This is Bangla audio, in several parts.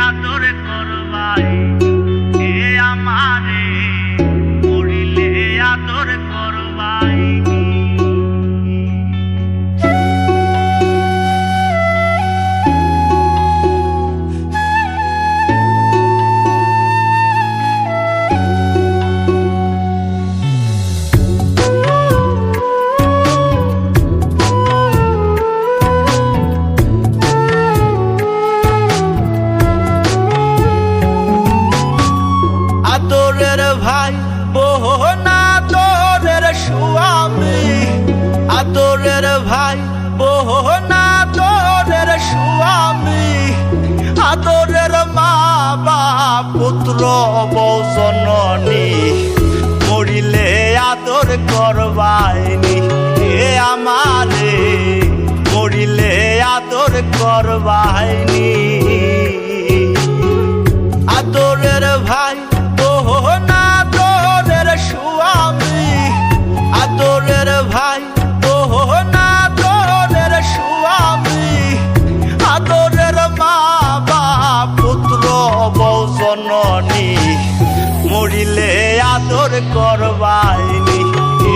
আদর করবাই এ আমারে মরিলে আদর করবাই আদরের ভাই বোন আদরের স্বামী আদরের ভাই বোন আদরের স্বামী আদরের মা বাপ পুত্র বৌ জননী মরিলে আদর করবাইনি এ আমারে মরিলে আদর করবাইনি আদরের ভাই বোন আদরের স্বামী আদরের ভাই বোন আদরের স্বামী আদরের মা বাপ পুত্র বৌ জননী মরিলে আদর করবাইনি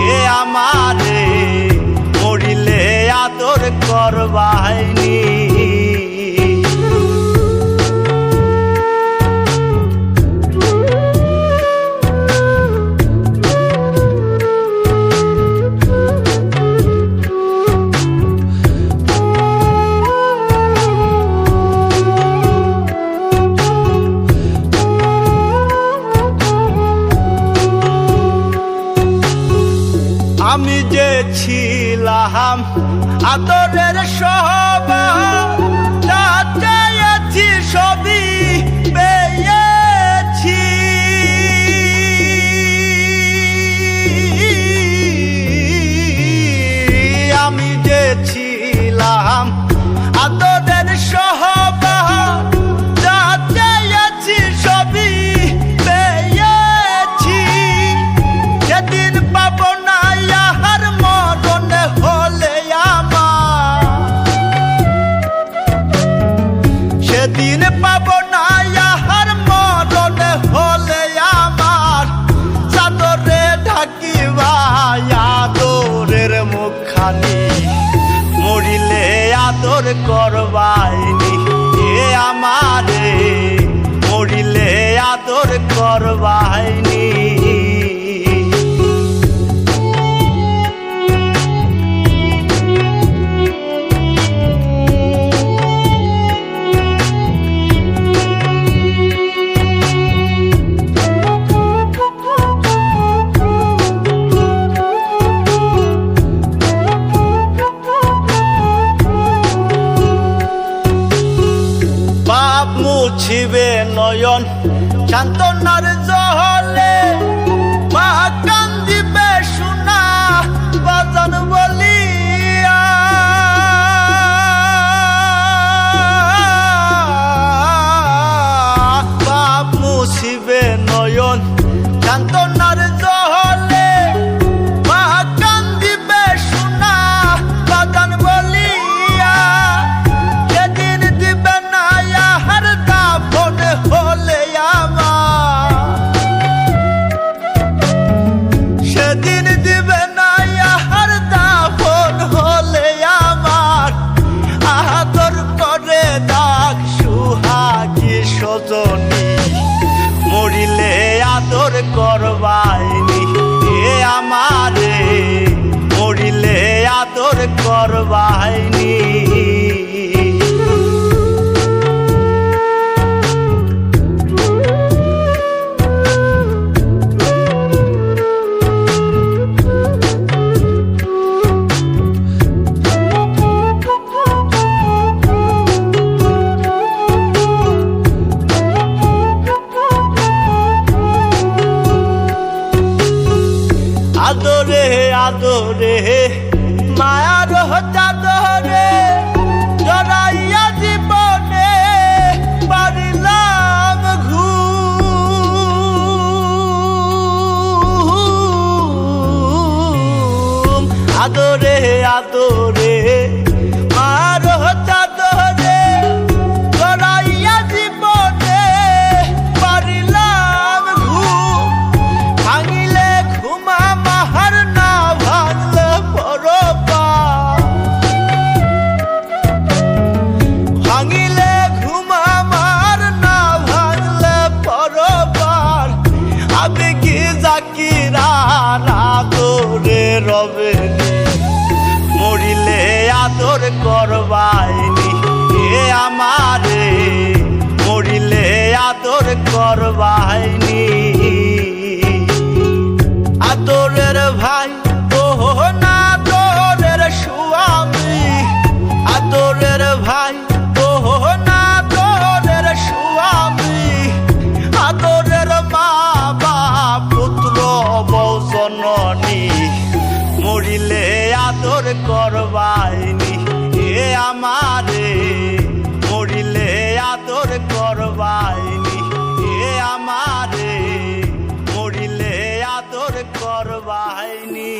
এ আমারে মরিলে আদর করবাইনি আমি যে ছিলাম আদরের সবার যা চেয়েছি সবই পেয়েছি আমি যে ছিলাম আদরের সবার যা চেয়েছি সবই পেয়েছি সেদিন পাবো না ইহার মরণে হলে আমার সেদিন পাবো না ইহার মরণে হলে আমার চাদরে ঢাকিবা আদরের মুখখানি মরিলে আদর করবাইনি এ আমারে মরিলে আদর করবাইনি পাপ মুছিবে নয়ন সান্তনার জলে মা কান্দিবে সোনা বাজান বলিয়া পাপ মুছিবে নয়ন সান্তনার জলে মা কান্দিবে সোনা বাজান বলিয়া সেদিন দিবে না ইহার দাফন হলে আমার সেদিন দিবে না ইহার দাফন হলে আমার আদর করে ডাক সুহাগী সজনী মরিলে আদর করবাইনি এ আমারে মরিলে আদর করবাইনি আদরে আদরে মায়ার চাদরে জড়াইয়া জীবনে পারিলাম ঘুম আদরে আদরে মায়ার চাদরে জড়াইয়া জীবনে হবে নি, মরিলে আদর করবাইনি এ আমারে, মরিলে আদর করবাইনি। আদরের ভাই তোহ না তোরের স্বামী, আদরের ভাই তোহ না তোরের স্বামী, আদরের মা বাপ পুত্র বউ জননী, মরিলে আদর করবাইনি এ আমারে, মরিলে আদর করবাইনি এ আমারে, মরিলে আদর করবাইনি।